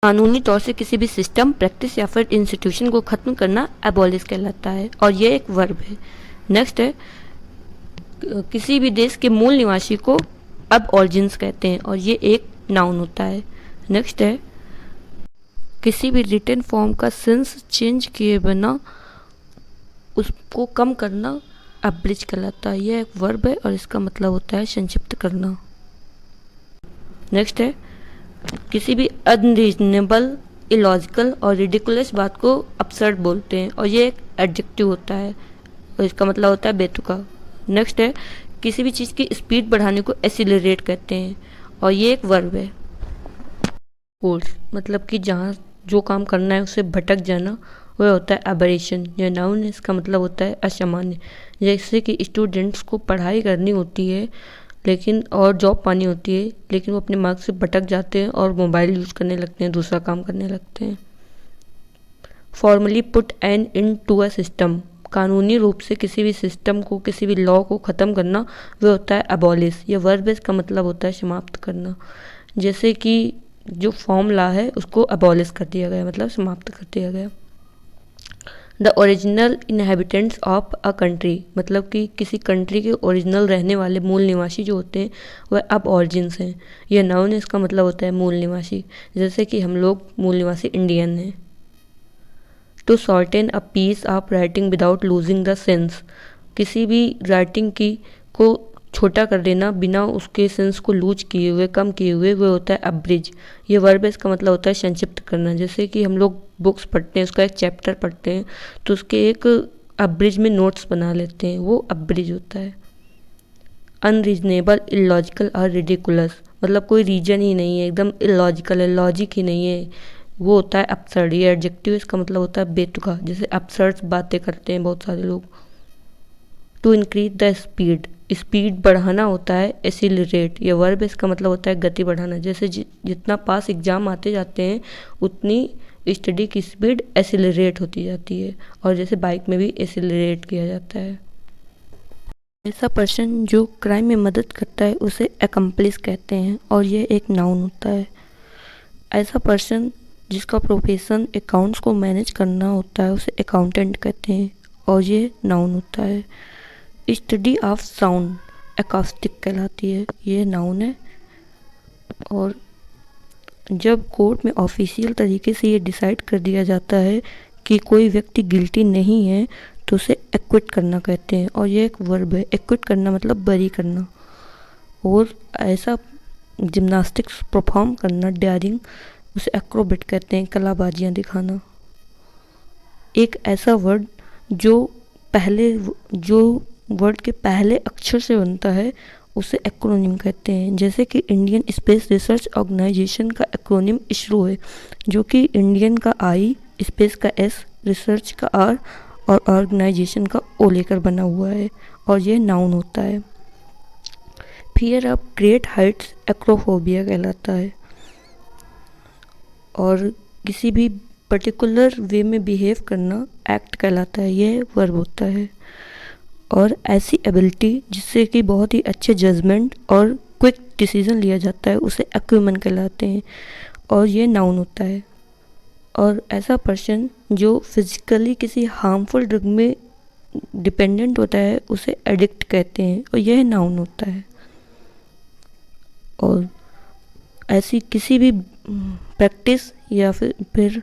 कानूनी तौर से किसी भी सिस्टम, प्रैक्टिस या फिर इंस्टीट्यूशन को ख़त्म करना एबॉलिश कहलाता है और ये एक वर्ब है। नेक्स्ट है किसी भी देश के मूल निवासी को अब ऑरिजिन्स कहते हैं और ये एक नाउन होता है। नेक्स्ट है किसी भी रिटन फॉर्म का सेंस चेंज किए बिना उसको कम करना अब्रिज कहलाता है। यह एक वर्ब है और इसका मतलब होता है संक्षिप्त करना। नेक्स्ट है किसी भी अनरीजनेबल, इलॉजिकल और रिडिकुलस बात को अपसर्ड बोलते हैं और ये एक एडजेक्टिव होता है और इसका मतलब होता है बेतुका। नेक्स्ट है किसी भी चीज़ की स्पीड बढ़ाने को एक्सीलरेट कहते हैं और ये एक वर्ब है। कोर्स मतलब कि जहाँ जो काम करना है उसे भटक जाना, वह होता है एबरेशन। यह नाउन है, इसका मतलब होता है असामान्य। जैसे कि स्टूडेंट्स को पढ़ाई करनी होती है लेकिन और जॉब पानी होती है लेकिन वो अपने मार्ग से भटक जाते हैं और मोबाइल यूज़ करने लगते हैं, दूसरा काम करने लगते हैं। Formally put an into a system, कानूनी रूप से किसी भी सिस्टम को, किसी भी लॉ को ख़त्म करना, वह होता है अबॉलिश। यह वर्ब है, इसका मतलब होता है समाप्त करना। जैसे कि जो फॉर्म लॉ है उसको अबॉलिश कर दिया गया, मतलब समाप्त कर दिया गया। The original inhabitants of a country, मतलब कि किसी कंट्री के ओरिजिनल रहने वाले मूल निवासी जो होते हैं वह अब ऑरिजिन्स हैं। यह नाउन है, इसका मतलब होता है मूल निवासी। जैसे कि हम लोग मूल निवासी इंडियन हैं। To shorten a piece of writing without losing the sense, किसी भी राइटिंग की को छोटा कर देना बिना उसके सेंस को लूज किए हुए, कम किए हुए, वो होता है अब्रिज। ये वर्ब है, इसका मतलब होता है संक्षिप्त करना। जैसे कि हम लोग बुक्स पढ़ते हैं, उसका एक चैप्टर पढ़ते हैं तो उसके एक अब्रिज में नोट्स बना लेते हैं, वो अब्रिज होता है। अनरीजनेबल, इलॉजिकल और रिडिकुलस, मतलब कोई रीजन ही नहीं है, एकदम इलॉजिकल है, लॉजिक ही नहीं है, वो होता है अपसर्ड। ये एडजेक्टिव, इसका मतलब होता है बेतुका। जैसे अपसर्ड बातें करते हैं बहुत सारे लोग। To increase the speed, speed बढ़ाना होता है एक्सीलरेट। ये वर्ब, इसका मतलब होता है गति बढ़ाना। जैसे जितना पास एग्जाम आते जाते हैं उतनी स्टडी की स्पीड एक्सीलरेट होती जाती है और जैसे बाइक में भी एक्सीलरेट किया जाता है। ऐसा पर्सन जो क्राइम में मदद करता है उसे एकम्प्लिस कहते हैं और यह एक नाउन होता है। ऐसा पर्सन जिसका प्रोफेशन अकाउंट्स को मैनेज करना होता है उसे अकाउंटेंट कहते हैं और ये नाउन होता है। स्टडी ऑफ साउंड एकॉस्टिक कहलाती है, ये नाउन है। और जब कोर्ट में ऑफिशियल तरीके से ये डिसाइड कर दिया जाता है कि कोई व्यक्ति गिल्टी नहीं है तो उसे एक्विट करना कहते हैं और ये एक वर्ब है। एक्विट करना मतलब बरी करना। और ऐसा जिम्नास्टिक्स परफॉर्म करना, डेयरिंग, उसे एक्रोबेट कहते हैं, कलाबाजियाँ दिखाना। एक ऐसा वर्ड जो वर्ड के पहले अक्षर से बनता है उसे एक्रोनिम कहते हैं। जैसे कि इंडियन स्पेस रिसर्च ऑर्गेनाइजेशन का एक्रोनिम इसरो है, जो कि इंडियन का आई, स्पेस का एस, रिसर्च का आर और ऑर्गेनाइजेशन का ओ लेकर बना हुआ है और यह नाउन होता है। Fear of great Heights acrophobia कहलाता है और किसी भी पर्टिकुलर वे में बिहेव करना एक्ट कहलाता है, यह वर्ब होता है। और ऐसी एबिलिटी जिससे कि बहुत ही अच्छे जजमेंट और क्विक डिसीजन लिया जाता है उसे एक्यूमेन कहलाते हैं और ये नाउन होता है। और ऐसा पर्सन जो फिजिकली किसी हार्मफुल ड्रग में डिपेंडेंट होता है उसे एडिक्ट कहते हैं और यह नाउन होता है। और ऐसी किसी भी प्रैक्टिस या फिर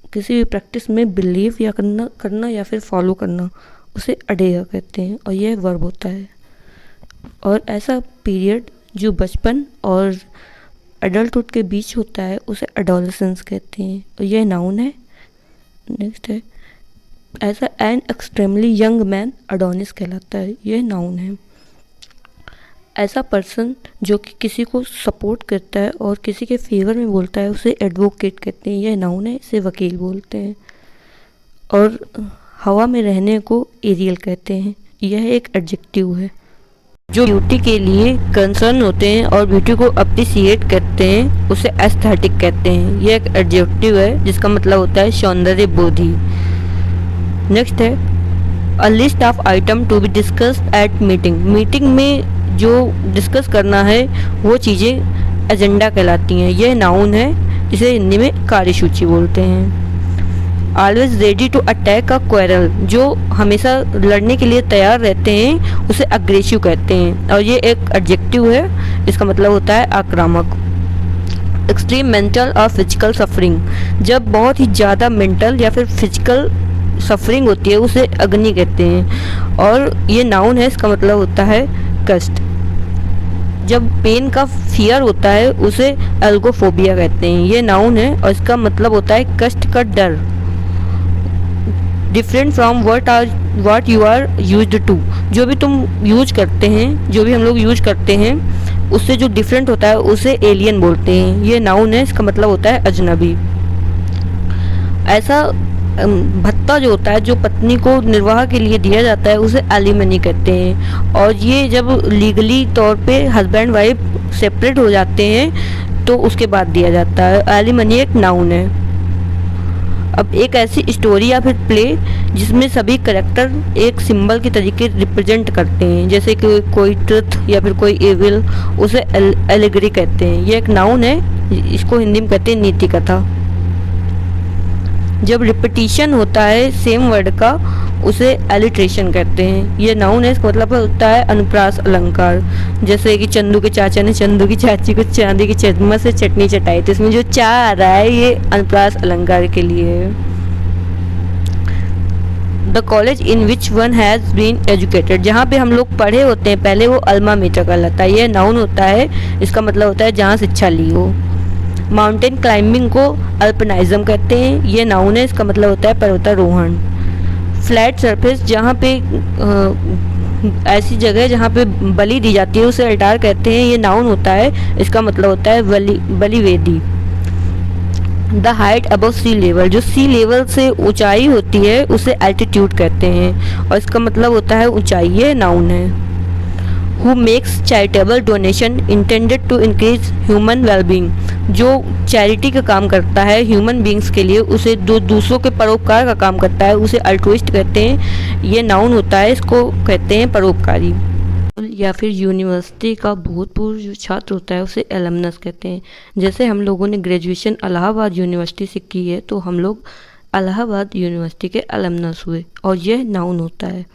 किसी भी प्रैक्टिस में बिलीव या करना या फिर फॉलो करना उसे अडेगा कहते हैं और यह वर्ब होता है। और ऐसा पीरियड जो बचपन और एडल्टहुड के बीच होता है उसे एडोलेसेंस कहते हैं और यह नाउन है। नेक्स्ट है ऐसा an extremely young man Adonis कहलाता है, यह नाउन है। ऐसा पर्सन जो कि किसी को सपोर्ट करता है और किसी के फेवर में बोलता है उसे एडवोकेट कहते हैं, यह नाउन है, इसे वकील बोलते हैं। और हवा में रहने को एरियल कहते हैं, यह एक एडजेक्टिव है। जो ब्यूटी के लिए कंसर्न होते हैं और ब्यूटी को अप्रिसिएट करते हैं उसे एस्थेटिक कहते हैं, यह एक एडजेक्टिव है जिसका मतलब होता है सौंदर्य बोधि। नेक्स्ट है a list of item to be discussed at meeting, meeting में जो डिस्कस करना है वो चीज़ें एजेंडा कहलाती हैं, यह नाउन है इसे हिंदी में कार्यसूची बोलते हैं। Always ready to attack a quarrel, जो हमेशा लड़ने के लिए तैयार रहते हैं, उसे अग्रेसिव कहते हैं और ये एक एडजेक्टिव है, इसका मतलब होता है आक्रामक। एक्सट्रीम मेंटल और फिजिकल सफरिंग, जब बहुत ही ज़्यादा मेंटल या फिर फिजिकल सफरिंग होती है उसे अग्नि कहते हैं और ये नाउन है, इसका मतलब होता है कष्ट। जब पेन का फियर होता है उसे एल्गोफोबिया कहते हैं, ये नाउन है और इसका मतलब होता है कष्ट का डर। Different from what you are used to, जो भी तुम यूज करते हैं, जो भी हम लोग यूज करते हैं उससे जो डिफरेंट होता है उसे एलियन बोलते हैं, ये नाउन है, इसका मतलब होता है अजनबी। ऐसा भत्ता जो होता है जो पत्नी को निर्वाह के लिए दिया जाता है उसे एलिमनी कहते हैं और ये जब लीगली तौर पे हस्बैंड वाइफ सेपरेट हो जाते हैं तो उसके बाद दिया जाता है। एलिमनी एक नाउन है। अब एक ऐसी स्टोरी या फिर प्ले जिसमें सभी करेक्टर एक सिंबल के तरीके रिप्रेजेंट करते हैं, जैसे कि कोई ट्रुथ या फिर कोई एविल, उसे एलिगरी कहते हैं, ये एक नाउन है, इसको हिंदी में कहते हैं नीति कथा। जब रिपीटिशन होता है सेम वर्ड का उसे एलिट्रेशन कहते हैं, ये नाउन है, इसका मतलब होता है अनुप्रास अलंकार। जैसे कि चंदू के चाचा ने चंदू की चाची को चांदी की चम्मच से चटनी चटाई, तो इसमें जो चा आ रहा है ये अनुप्रास अलंकार के लिए है। The college in which one has been educated, जहाँ पे हम लोग पढ़े होते हैं पहले वो अल्मा मेटर कहलाता है, ये नाउन होता है, इसका मतलब होता है जहाँ शिक्षा ली हो। माउंटेन क्लाइंबिंग को अल्पनाइज्म कहते हैं, ये नाउन है, इसका मतलब होता है पर्वतारोहण। फ्लैट सरफेस, जहाँ पे ऐसी जगह जहाँ पे बलि दी जाती है उसे अल्टार कहते हैं, ये नाउन होता है, इसका मतलब होता है बलिवेदी। The height above sea level, जो सी लेवल से ऊंचाई होती है उसे एल्टीट्यूड कहते हैं और इसका मतलब होता है ऊंचाई, ये नाउन है। Who makes charitable donation intended to increase human well-being, जो चैरिटी का काम करता है ह्यूमन बींग्स के लिए, उसे दूसरों के परोपकार का काम करता है उसे अल्ट्रुइस्ट कहते हैं, ये नाउन होता है, इसको कहते हैं परोपकारी। या फिर यूनिवर्सिटी का भूतपूर्व जो छात्र होता है उसे एलमनस कहते हैं। जैसे हम लोगों ने ग्रेजुएशन इलाहाबाद यूनिवर्सिटी से की है तो हम लोग इलाहाबाद यूनिवर्सिटी के एलमनस हुए और यह नाउन होता है।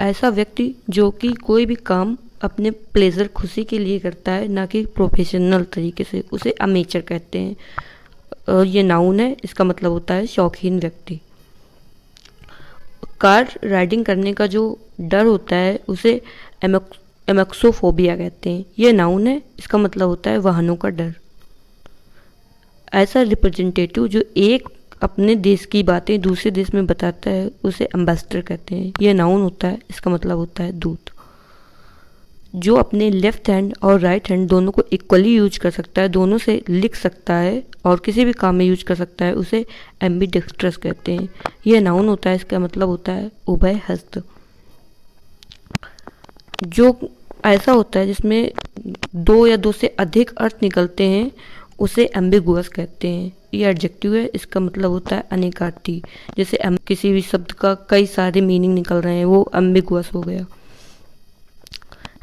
ऐसा व्यक्ति जो कि कोई भी काम अपने प्लेजर खुशी के लिए करता है ना कि प्रोफेशनल तरीके से, उसे अमेचर कहते हैं और ये नाउन है, इसका मतलब होता है शौकीन व्यक्ति। कार राइडिंग करने का जो डर होता है उसे एमेक्सोफोबिया कहते हैं, ये नाउन है, इसका मतलब होता है वाहनों का डर। ऐसा रिप्रेजेंटेटिव जो एक अपने देश की बातें दूसरे देश में बताता है उसे एम्बेसडर कहते हैं, यह नाउन होता है, इसका मतलब होता है दूत। जो अपने लेफ्ट हैंड और राइट हैंड दोनों को इक्वली यूज कर सकता है, दोनों से लिख सकता है और किसी भी काम में यूज कर सकता है उसे एम्बीडेक्स्ट्रस कहते हैं, यह नाउन होता है, इसका मतलब होता है उभय हस्त। जो ऐसा होता है जिसमें दो या दो से अधिक अर्थ निकलते हैं उसे एम्बिगुअस कहते हैं, ये एडजेक्टिव है, इसका मतलब होता है अनेकार्थी। जैसे किसी भी शब्द का कई सारे मीनिंग निकल रहे हैं वो एम्बिगुअस हो गया।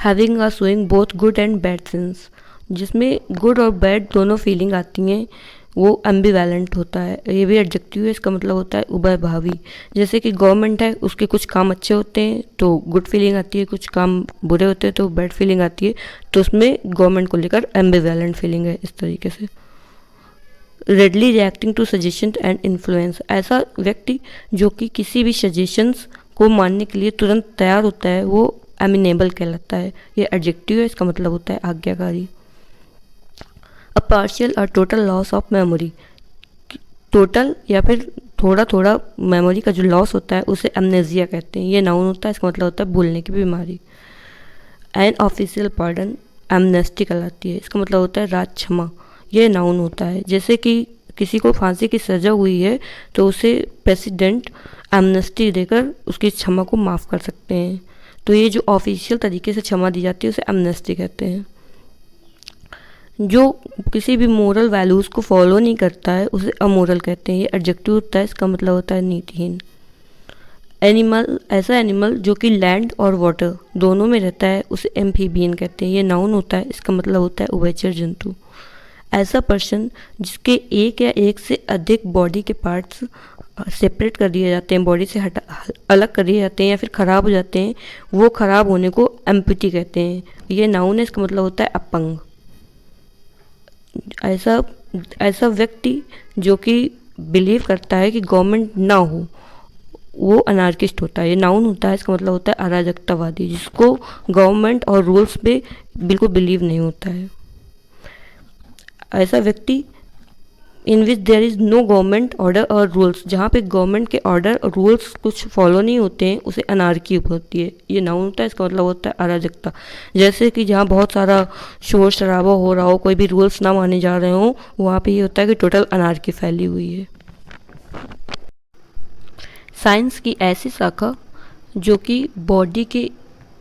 Having a showing both good and bad sense, जिसमें गुड और बैड दोनों फीलिंग आती हैं वो एम्बिवैलेंट होता है, ये भी एडजेक्टिव है, इसका मतलब होता है उभयभावी। जैसे कि गवर्नमेंट है उसके कुछ काम अच्छे होते हैं तो गुड फीलिंग आती है, कुछ काम बुरे होते हैं तो बैड फीलिंग आती है, तो उसमें गवर्नमेंट को लेकर एम्बिवैलेंट फीलिंग है, इस तरीके से। Readily reacting to suggestion and influence, ऐसा व्यक्ति जो कि किसी भी सजेशंस को मानने के लिए तुरंत तैयार होता है वो एमिनेबल कहलाता है, ये एडजेक्टिव है, इसका मतलब होता है आज्ञाकारी। अ पार्शियल और total loss of memory, total या फिर थोड़ा थोड़ा मेमोरी का जो लॉस होता है उसे एमनेजिया कहते हैं, ये नाउन होता है, इसका मतलब होता है भूलने की बीमारी। एन ऑफिशियल पार्डन एमनेस्टी कहलाती है, इसका मतलब होता है राज क्षमा, ये नाउन होता है। जैसे कि किसी को फांसी की सज़ा हुई है तो उसे प्रेसिडेंट एमनेस्टी देकर उसकी क्षमा को माफ़ कर सकते हैं, तो ये जो ऑफिशियल तरीके से क्षमा दी जाती है उसे एमनेस्टी कहते हैं। जो किसी भी मोरल वैल्यूज़ को फॉलो नहीं करता है उसे अमोरल कहते हैं, ये एडजेक्टिव होता है, इसका मतलब होता है नीतिहीन। एनिमल, ऐसा एनिमल जो कि लैंड और वाटर दोनों में रहता है उसे एम्फीबियन कहते हैं। ये नाउन होता है, इसका मतलब होता है उभयचर जंतु। ऐसा पर्सन जिसके एक या एक से अधिक बॉडी के पार्ट्स सेपरेट कर दिए जाते हैं, बॉडी से हटा अलग कर दिए जाते हैं या फिर ख़राब हो जाते हैं, वो ख़राब होने को एम्पुटी कहते हैं। ये नाउन है, इसका मतलब होता है अपंग। ऐसा ऐसा व्यक्ति जो कि बिलीव करता है कि गवर्नमेंट ना हो, वो अनार्किस्ट होता है। ये नाउन होता है, इसका मतलब होता है अराजकतावादी, जिसको गवर्नमेंट और रूल्स पे बिल्कुल बिलीव नहीं होता है। ऐसा व्यक्ति in which there is no government order और रूल्स, जहाँ पे गवर्नमेंट के ऑर्डर और रूल्स कुछ फॉलो नहीं होते हैं, उसे अनार्की होती है। ये नाउन होता है, इसका मतलब होता है अराजकता। जैसे कि जहाँ बहुत सारा शोर शराबा हो रहा हो, कोई भी रूल्स ना माने जा रहे हो, वहाँ पे ये होता है कि टोटल अनार्की फैली हुई है। साइंस की ऐसी शाखा जो कि बॉडी के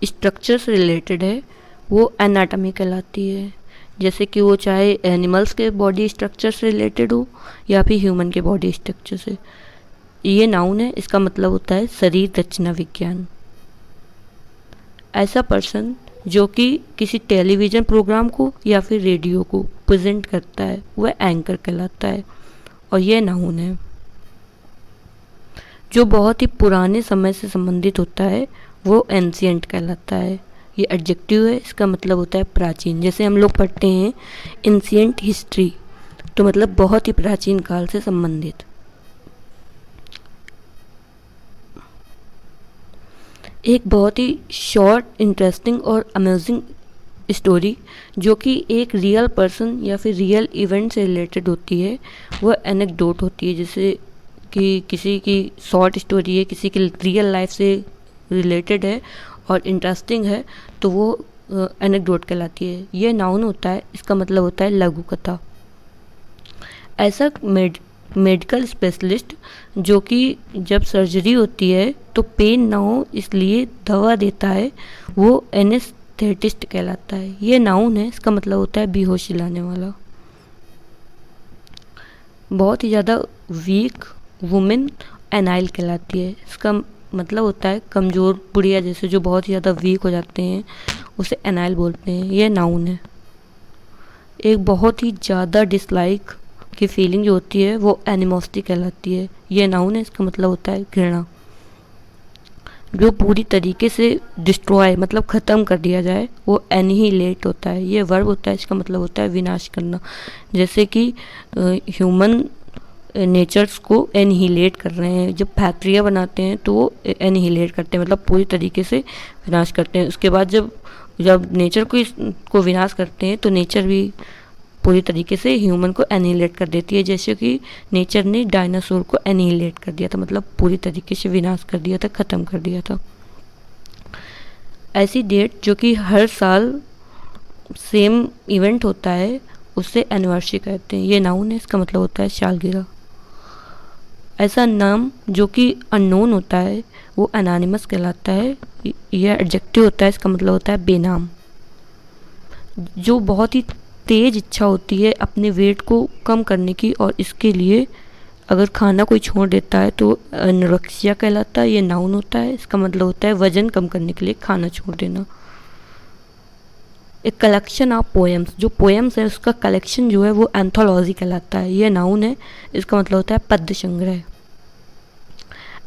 स्ट्रक्चर से रिलेटेड है, वो एनाटॉमी कहलाती है। जैसे कि वो चाहे एनिमल्स के बॉडी स्ट्रक्चर से रिलेटेड हो या फिर ह्यूमन के बॉडी स्ट्रक्चर से। ये नाउन है, इसका मतलब होता है शरीर रचना विज्ञान। ऐसा पर्सन जो कि किसी टेलीविज़न प्रोग्राम को या फिर रेडियो को प्रेजेंट करता है, वह एंकर कहलाता है और यह नाउन है। जो बहुत ही पुराने समय से संबंधित होता है, वो एंशिएंट कहलाता है। ये एडजेक्टिव है, इसका मतलब होता है प्राचीन। जैसे हम लोग पढ़ते हैं एंशिएंट हिस्ट्री, तो मतलब बहुत ही प्राचीन काल से संबंधित। एक बहुत ही शॉर्ट, इंटरेस्टिंग और अमेजिंग स्टोरी जो कि एक रियल पर्सन या फिर रियल इवेंट से रिलेटेड होती है, वह एनेक्डोट होती है। जैसे कि किसी की शॉर्ट स्टोरी है, किसी की रियल लाइफ से रिलेटेड है और इंटरेस्टिंग है, तो वो एनेक्डोट कहलाती है। ये नाउन होता है, इसका मतलब होता है लघु कथा। ऐसा मेडिकल स्पेशलिस्ट जो कि जब सर्जरी होती है तो पेन ना हो इसलिए दवा देता है, वो एनेस्थेटिस्ट कहलाता है। ये नाउन है, इसका मतलब होता है बेहोशी लाने वाला। बहुत ही ज़्यादा वीक वुमेन एनाइल कहलाती है। इसका मतलब होता है कमज़ोर बुढ़िया, जैसे जो बहुत ही ज़्यादा वीक हो जाते हैं उसे एनाइल बोलते हैं। यह नाउन है। एक बहुत ही ज़्यादा डिसलाइक की फीलिंग जो होती है वो एनिमोसिटी कहलाती है। यह नाउन है, इसका मतलब होता है घृणा। जो पूरी तरीके से डिस्ट्रॉय मतलब ख़त्म कर दिया जाए, वो एनिहिलेट होता है। ये वर्ब होता है, इसका मतलब होता है विनाश करना। जैसे कि ह्यूमन नेचर्स को एनिहिलेट कर रहे हैं। जब फैक्ट्रियाँ बनाते हैं तो वो एनिहिलेट करते हैं, मतलब पूरी तरीके से विनाश करते हैं। उसके बाद जब नेचर को विनाश करते हैं तो नेचर भी पूरी तरीके से ह्यूमन को एनिहिलेट कर देती है। जैसे कि नेचर ने डायनासोर को एनिहिलेट कर दिया था, मतलब पूरी तरीके से विनाश कर दिया था, ख़त्म कर दिया था। ऐसी डेट जो कि हर साल सेम इवेंट होता है, उससे एनिवर्सरी कहते हैं। ये नाउन है, इसका मतलब होता है सालगिरह। ऐसा नाम जो कि अननोन होता है, वो एनानिमस कहलाता है। यह एडजेक्टिव होता है, इसका मतलब होता है बेनाम। जो बहुत ही तेज इच्छा होती है अपने वेट को कम करने की, और इसके लिए अगर खाना कोई छोड़ देता है तो एनोरेक्सिया कहलाता है। ये नाउन होता है, इसका मतलब होता है वजन कम करने के लिए खाना छोड़ देना। एक कलेक्शन ऑफ पोएम्स, जो पोएम्स है उसका कलेक्शन जो है वो एंथोलॉजी कहलाता है। ये नाउन है, इसका मतलब होता है पद्य संग्रह।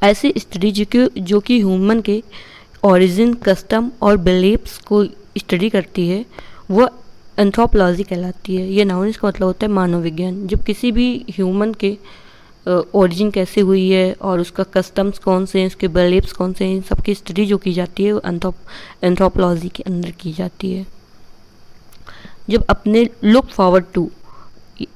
ऐसी स्टडी जो कि ह्यूमन के ओरिजिन, कस्टम और बिलीफ्स को स्टडी करती है, वो एंथ्रोपोलॉजी कहलाती है। ये नाउन, इसका मतलब होता है मानव विज्ञान। जब किसी भी ह्यूमन के ओरिजिन कैसे हुई है और उसका कस्टम्स कौन से हैं, उसके बिलीफ्स कौन से हैं, इन सबकी स्टडी जो की जाती है वो एंथ्रोपोलॉजी के अंदर की जाती है। जब अपने लुक फॉरवर्ड टू,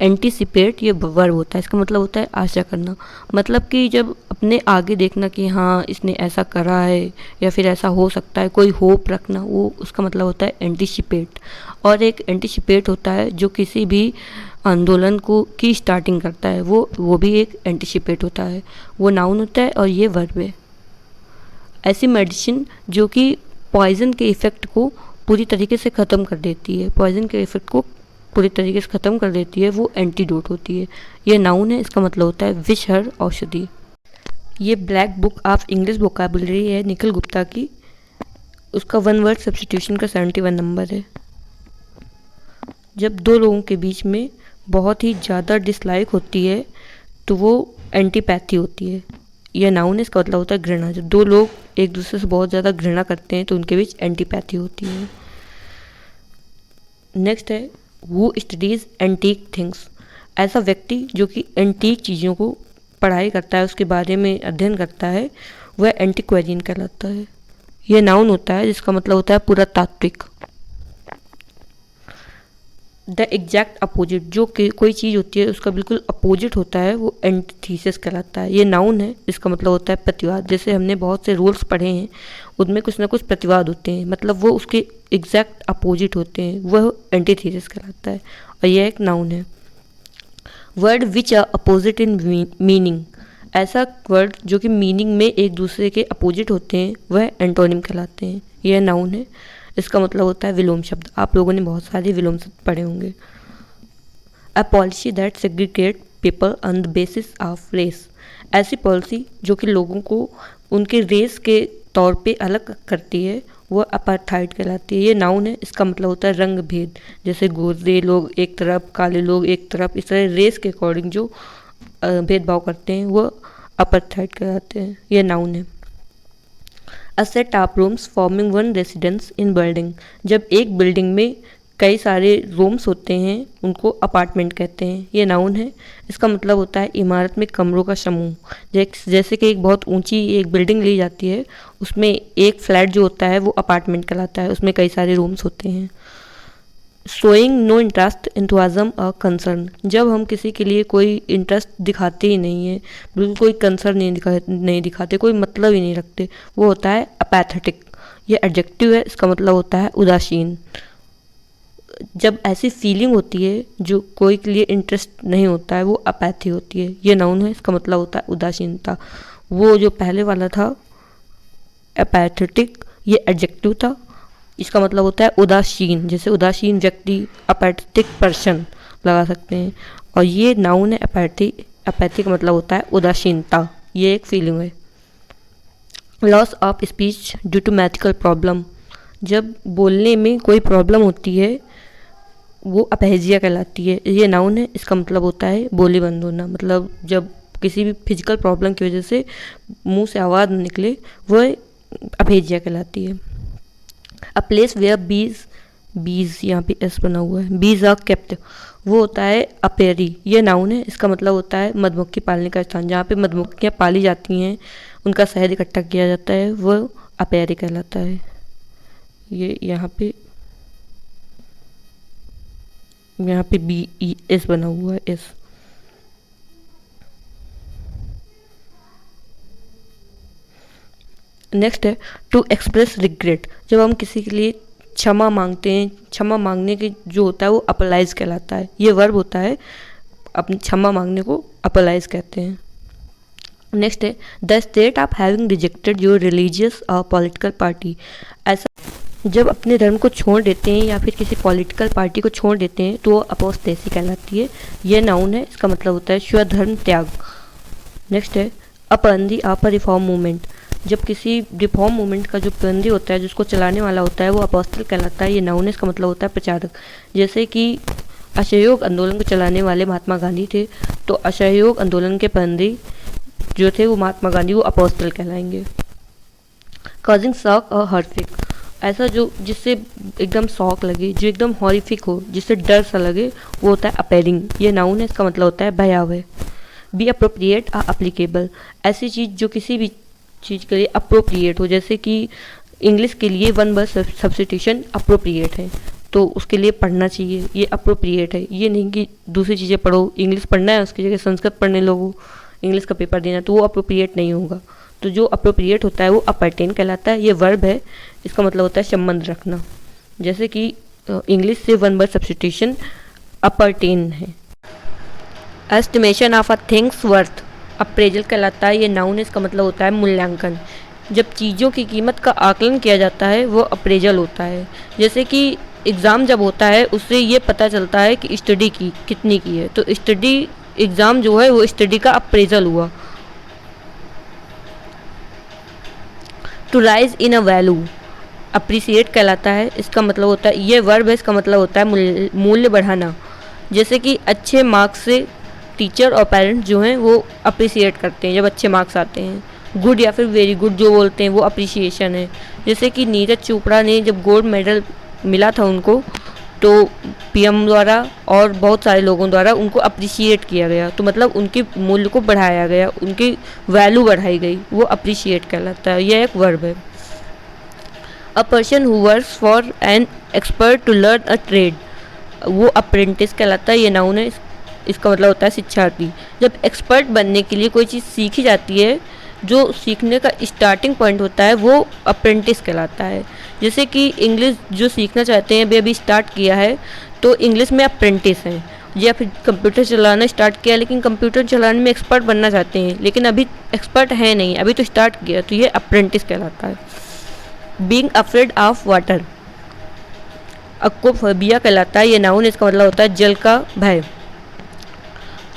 एंटीसिपेट ये वर्ब होता है, इसका मतलब होता है आशा करना। मतलब कि जब अपने आगे देखना कि हाँ इसने ऐसा करा है या फिर ऐसा हो सकता है, कोई होप रखना, वो उसका मतलब होता है एंटीसिपेट। और एक एंटीसिपेट होता है जो किसी भी आंदोलन की स्टार्टिंग करता है, वो भी एक एंटीसिपेट होता है। वो नाउन होता है और ये वर्ब है। ऐसी मेडिसिन जो कि पॉइजन के इफ़ेक्ट को पूरी तरीके से ख़त्म कर देती है, पॉइजन के इफ़ेक्ट को पूरी तरीके से ख़त्म कर देती है, वो एंटीडोट होती है। ये नाउन है, इसका मतलब होता है विषहर औषधि। ये black book of English vocabulary है निखिल गुप्ता की, उसका 1 वर्ड सब्स्टिट्यूशन का 71 नंबर है। जब दो लोगों के बीच में बहुत ही ज़्यादा डिसलाइक होती है तो वो एंटीपैथी होती है। यह नाउन है, इसका मतलब होता है घृणा। जब दो लोग एक दूसरे से बहुत ज़्यादा घृणा करते हैं तो उनके बीच एंटीपैथी होती है। नेक्स्ट है हु स्टडीज एंटीक थिंग्स। ऐसा व्यक्ति जो कि एंटीक चीज़ों को पढ़ाई करता है, उसके बारे में अध्ययन करता है, वह एंटीक्वेरियन कहलाता है। यह नाउन होता है जिसका मतलब होता है पुरातात्विक। द एग्जैक्ट अपोजिट, जो कि कोई चीज़ होती है उसका बिल्कुल अपोजिट होता है, वो एंटीथीसिस कहलाता है। ये नाउन है, इसका मतलब होता है प्रतिवाद। जैसे हमने बहुत से रूल्स पढ़े हैं, उनमें कुछ ना कुछ प्रतिवाद होते हैं, मतलब वो उसके एग्जैक्ट अपोजिट होते हैं, वह एंटीथीसिस कहलाता है और यह एक नाउन है। Word which are opposite in meaning, ऐसा वर्ड जो कि मीनिंग में एक दूसरे के अपोजिट होते हैं, वह एंटोनिम कहलाते हैं। यह नाउन है, इसका मतलब होता है विलोम शब्द। आप लोगों ने बहुत सारे विलोम शब्द पढ़े होंगे। A policy that segregate people on the basis of race, ऐसी पॉलिसी जो कि लोगों को उनके रेस के तौर पे अलग करती है, वह अपार्थाइड कहलाती है। ये नाउन है, इसका मतलब होता है रंग भेद। जैसे गोरे लोग एक तरफ, काले लोग एक तरफ, इस तरह रेस के अकॉर्डिंग जो भेदभाव करते हैं वह अपार्थाइड कहलाते हैं। यह नाउन है। A set of rooms forming one residence in building, जब एक बिल्डिंग में कई सारे रूम्स होते हैं उनको अपार्टमेंट कहते हैं। ये नाउन है, इसका मतलब होता है इमारत में कमरों का समूह। जैसे कि एक बहुत ऊंची एक बिल्डिंग ली जाती है, उसमें एक फ्लैट जो होता है वो अपार्टमेंट कहलाता है, उसमें कई सारे रूम्स होते हैं। शोइंग नो इंटरेस्ट इंथुआज़म और कंसर्न, जब हम किसी के लिए कोई इंटरेस्ट दिखाते ही नहीं है, बिल्कुल कोई कंसर्न नहीं दिखाते, कोई मतलब ही नहीं रखते, वो होता है अपैथेटिक। ये एडजेक्टिव है, इसका मतलब होता है उदासीन। जब ऐसी फीलिंग होती है जो कोई के लिए इंटरेस्ट नहीं होता है, वो अपैथी होती है। ये नाउन है, इसका मतलब होता है उदासीनता। वो जो पहले वाला था अपैथेटिक, ये एडजेक्टिव था, इसका मतलब होता है उदासीन। जैसे उदासीन व्यक्ति, अपैथेटिक पर्सन लगा सकते हैं। और ये नाउन है अपैथी, अपैथी का मतलब होता है उदासीनता। ये एक फीलिंग है। Loss of speech due to mythical problem, जब बोलने में कोई प्रॉब्लम होती है वो अपहेजिया कहलाती है। ये नाउन है, इसका मतलब होता है बोली बंद होना। मतलब जब किसी भी फिजिकल प्रॉब्लम की वजह से मुंह से आवाज़ न निकले, वह अपहेजिया कहलाती है। अ प्लेस वेयर बीज यहाँ पे एस बना हुआ है, बीज आर केप्ट, वो होता है अपेरी। ये नाउन है, इसका मतलब होता है मधुमक्खी पालने का स्थान। जहाँ पे मधुमक्खियाँ पाली जाती हैं, उनका शहद इकट्ठा किया जाता है, वह अपेरी कहलाता है। ये यहाँ पे बी ई एस बना हुआ है, एस। नेक्स्ट है टू एक्सप्रेस रिग्रेट, जब हम किसी के लिए क्षमा मांगते हैं, क्षमा मांगने के जो होता है वो अपोलाइज कहलाता है। ये वर्ब होता है, अपनी क्षमा मांगने को अपोलाइज कहते हैं। नेक्स्ट है the state of having rejected your religious और पॉलिटिकल पार्टी, ऐसा जब अपने धर्म को छोड़ देते हैं या फिर किसी पॉलिटिकल पार्टी को छोड़ देते हैं तो वो अपोस्टेसी कहलाती है। यह नाउन है, इसका मतलब होता है स्वधर्म त्याग। नेक्स्ट है अपंदी आप रिफॉर्म मूवमेंट, जब किसी रिफॉर्म मूवमेंट का जो बंदी होता है, जिसको चलाने वाला होता है, वो अपोस्टल कहलाता है। ये नाउन है, इसका मतलब होता है प्रचारक। जैसे कि असहयोग आंदोलन को चलाने वाले महात्मा गांधी थे, तो असहयोग आंदोलन के बंदी जो थे वो महात्मा गांधी, वो अपोस्टल कहलाएंगे। कॉजिंग शॉक और हॉरिफिक, ऐसा जो जिससे एकदम शॉक लगे, जो एकदम हॉरिफिक हो, जिससे डर सा लगे, वो होता है अपेयरिंग। ये नाउन है, इसका मतलब होता है भयावह। बी अप्रोप्रिएट और अप्लीकेबल, ऐसी चीज़ जो किसी भी चीज़ के लिए अप्रोप्रिएट हो, जैसे कि इंग्लिश के लिए 1 वर्ड सब्स्टिट्यूशन अप्रोप्रिएट है, तो उसके लिए पढ़ना चाहिए, ये अप्रोप्रिएट है। ये नहीं कि दूसरी चीज़ें पढ़ो, इंग्लिश पढ़ना है उसकी जगह संस्कृत पढ़ने लगो, इंग्लिश का पेपर देना, तो वो अप्रोप्रिएट नहीं होगा। तो जो अप्रोप्रिएट होता है वो अपरटेन कहलाता है। ये वर्ब है, इसका मतलब होता है संबंध रखना। जैसे कि इंग्लिश से 1 वर्ड सब्स्टिट्यूशन अपरटेन है। Estimation of a things worth appraisal कहलाता है। ये नाउन है, इसका मतलब होता है मूल्यांकन। जब चीज़ों की कीमत का आकलन किया जाता है वो अप्रेजल होता है। जैसे कि एग्ज़ाम जब होता है उससे ये पता चलता है कि स्टडी की कितनी की है, तो स्टडी एग्ज़ाम जो है वो स्टडी का अप्रेजल हुआ। To rise in a value appreciate कहलाता है। इसका मतलब होता है, ये वर्ब है, इसका मतलब होता है मूल्य बढ़ाना। जैसे कि अच्छे मार्क्स से टीचर और पेरेंट्स जो हैं वो अप्रिसिएट करते हैं जब अच्छे मार्क्स आते हैं। गुड या फिर वेरी गुड जो बोलते हैं वो अप्रिसिएशन है। जैसे कि नीरज चोपड़ा ने जब गोल्ड मेडल मिला था उनको, तो पीएम द्वारा और बहुत सारे लोगों द्वारा उनको अप्रिशिएट किया गया, तो मतलब उनके मूल्य को बढ़ाया गया, उनकी वैल्यू बढ़ाई गई, वो अप्रिशिएट कहलाता है। यह एक वर्ब है। A person who works for an expert to learn a trade, वो अप्रेंटिस कहलाता है। ये नाउन है। इसका मतलब होता है शिक्षार्थी। जब एक्सपर्ट बनने के लिए कोई चीज़ सीखी जाती है, जो सीखने का स्टार्टिंग पॉइंट होता है वो अप्रेंटिस कहलाता है। जैसे कि इंग्लिश जो सीखना चाहते हैं, अभी स्टार्ट किया है, तो इंग्लिश में अप्रेंटिस हैं। या फिर कंप्यूटर चलाना स्टार्ट किया, लेकिन कंप्यूटर चलाने में एक्सपर्ट बनना चाहते हैं, लेकिन अभी एक्सपर्ट है नहीं, अभी तो स्टार्ट किया, तो ये अप्रेंटिस कहलाता है। बीइंग अफ्रेड ऑफ वाटर, अक्वाफोबिया कहलाता है। ये नाउन, इसका मतलब होता है जल का भय।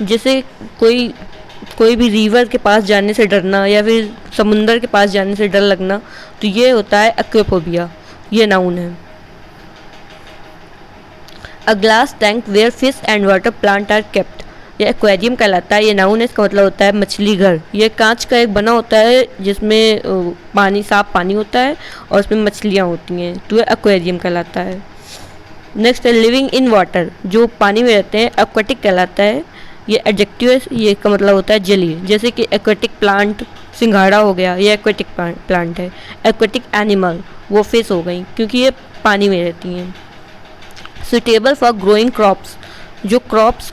जैसे कोई भी रिवर के पास जाने से डरना या फिर समुंदर के पास जाने से डर लगना, तो ये होता है एक्वाफोबिया। ये नाउन है। A glass tank where fish and water plant are kept, ये एक्वेरियम कहलाता है। ये नाउन है, इसका मतलब होता है मछली घर। ये कांच का एक बना होता है जिसमें पानी, साफ पानी होता है और उसमें मछलियाँ होती हैं, तो ये एक्वेरियम कहलाता है। नेक्स्ट है लिविंग इन वाटर, जो पानी में रहते हैं, एक्वेटिक कहलाता है। ये एडजेक्टिव है, ये का मतलब होता है जलीय। जैसे कि एक्वेटिक प्लांट सिंघाड़ा हो गया, ये एक्वेटिक प्लांट है। एक्वेटिक एनिमल, वो फिश हो गई, क्योंकि ये पानी में रहती हैं। सुटेबल फॉर ग्रोइंग क्रॉप्स, जो क्रॉप्स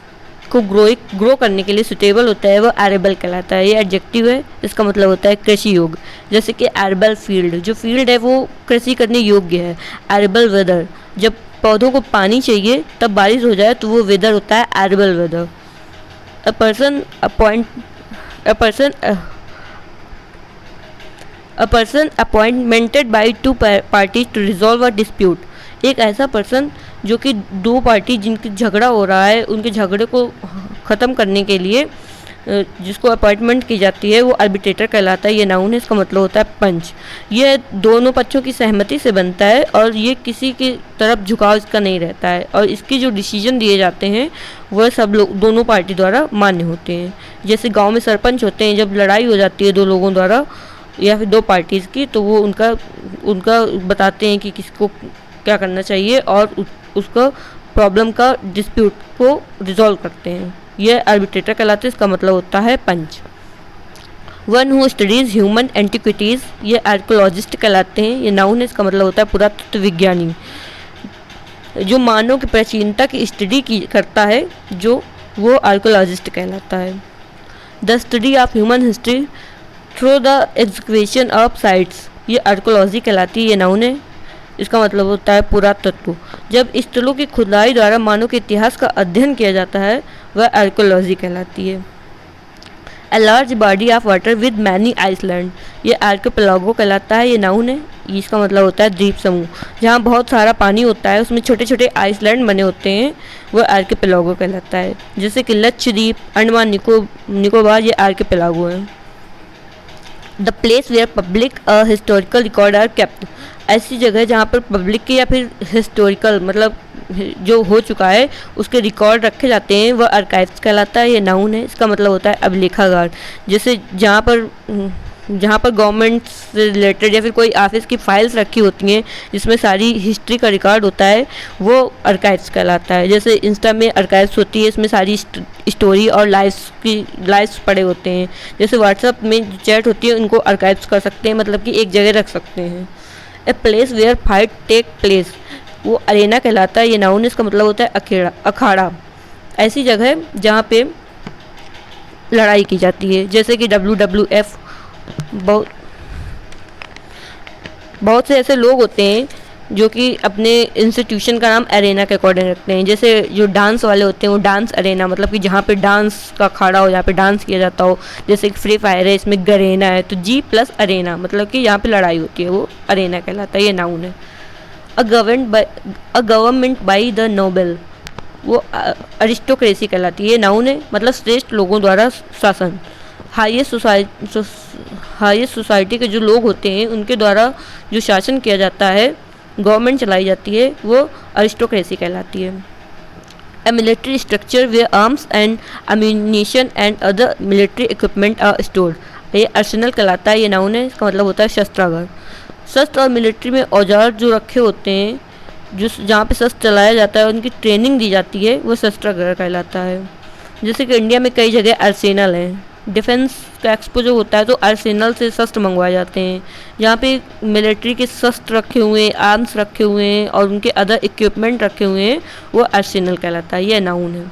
को ग्रो करने के लिए सुटेबल होता है वो एरेबल कहलाता है। ये एडजेक्टिव है, इसका मतलब होता है कृषि योग्य। जैसे कि एरेबल फील्ड, जो फील्ड है वो कृषि करने योग्य है। एरेबल वेदर, जब पौधों को पानी चाहिए तब बारिश हो जाए तो वो वेदर होता है arable weather. A person appointed by two parties to resolve a dispute, एक ऐसा पर्सन जो कि दो पार्टी जिनकी झगड़ा हो रहा है उनके झगड़े को ख़त्म करने के लिए जिसको अपॉइंटमेंट की जाती है वो आर्बिट्रेटर कहलाता है। ये नाउन है, इसका मतलब होता है पंच। ये दोनों पक्षों की सहमति से बनता है और ये किसी की तरफ झुकाव इसका नहीं रहता है, और इसकी जो डिसीजन दिए जाते हैं वह सब लोग दोनों पार्टी द्वारा मान्य होते हैं। जैसे गांव में सरपंच होते हैं, जब लड़ाई हो जाती है दो लोगों द्वारा या फिर दो पार्टीज़ की, तो वो उनका बताते हैं कि किसको क्या करना चाहिए और उसका प्रॉब्लम का डिस्प्यूट को रिजॉल्व करते हैं। यह आर्बिट्रेटर कहलाते हैं, इसका मतलब होता है पंच। One who studies human antiquities, ये आर्कोलॉजिस्ट कहलाते हैं। ये नाउन है, इसका मतलब होता है पुरातत्व विज्ञानी, जो मानव की प्राचीनता की स्टडी करता है, जो वो आर्कोलॉजिस्ट कहलाता है। The study of human history through the execution of sites, ये आर्कोलॉजी कहलाती है। ये नाउन है, इसका मतलब होता है पुरातत्व। जब स्थलों की खुदाई द्वारा मानव के इतिहास का अध्ययन किया जाता है वह आर्कोलॉजी कहलाती है। A large body of water with many island, ये आर्किपेलागो कहलाता है। ये नाउन है, इसका मतलब होता है द्वीप समूह। जहाँ बहुत सारा पानी होता है उसमें छोटे छोटे आइसलैंड बने होते हैं, वह आर्किपेलागो कहलाता है। जैसे कि लक्षद्वीप, अंडमान निकोबार, ये आर्किपेलागो है। The place where public historical record are kept, ऐसी जगह जहाँ पर पब्लिक के या फिर हिस्टोरिकल मतलब जो हो चुका है उसके रिकॉर्ड रखे जाते हैं वह आर्काइव्स कहलाता है। ये नाउन है, इसका मतलब होता है अभिलेखागार। जैसे जहाँ पर गवर्नमेंट से रिलेटेड या फिर कोई ऑफिस की फाइल्स रखी होती हैं जिसमें सारी हिस्ट्री का रिकॉर्ड होता है वो आर्काइव्स कहलाता है। जैसे इंस्टा में आर्काइव्स होती है, इसमें सारी स्टोरी और लाइव्स पड़े होते हैं। जैसे व्हाट्सएप में जो चैट होती है उनको आर्काइव्स कर सकते हैं, मतलब कि एक जगह रख सकते हैं। A place where fight take place, वो अरेना कहलाता है। ये नाउन, इसका मतलब होता है अखाड़ा, ऐसी जगह जहाँ पे लड़ाई की जाती है। जैसे कि WWF, बहुत से ऐसे लोग होते हैं जो कि अपने इंस्टीट्यूशन का नाम अरेना के अकॉर्डिंग रखते हैं। जैसे जो डांस वाले होते हैं वो डांस अरेना, मतलब कि जहाँ पे डांस का अखाड़ा हो, जहाँ पे डांस किया जाता हो। जैसे कि फ्री फायर है, इसमें गरेना है, तो G प्लस अरेना मतलब कि यहाँ पे लड़ाई होती है, वो अरेना कहलाता है। ये नाउन है। A government by the Nobel, वो अरिस्टोक्रेसी कहलाती है। ये नाउन है, मतलब श्रेष्ठ लोगों द्वारा शासन। हाईएस्ट हाईएस्ट सोसाइटी के जो लोग होते हैं उनके द्वारा जो शासन किया जाता है, गवर्नमेंट चलाई जाती है, वो अरिस्टोक्रेसी कहलाती है। A military structure where arms and ammunition and other military equipment are stored. ये अर्सेनल कहलाता है, ये नाउन है, इसका मतलब होता है शस्त्रागार। शस्त्र और मिलिट्री में औजार जो रखे होते हैं, जो जहाँ पे शस्त्र चलाया जाता है, उनकी ट्रेनिंग दी जाती है, वो शस्त्रागार कहलाता है। जैसे कि इंडिया में कई जगह अर्सेनल हैं। डिफेंस का एक्सपो जो होता है तो अर्सेनल से शस्त्र मंगवाए जाते हैं, जहाँ पे मिलिट्री के शस्त्र रखे हुए हैं, आर्म्स रखे हुए हैं और उनके अदर इक्विपमेंट रखे हुए हैं, वो अर्सेनल कहलाता है, ये नाउन है।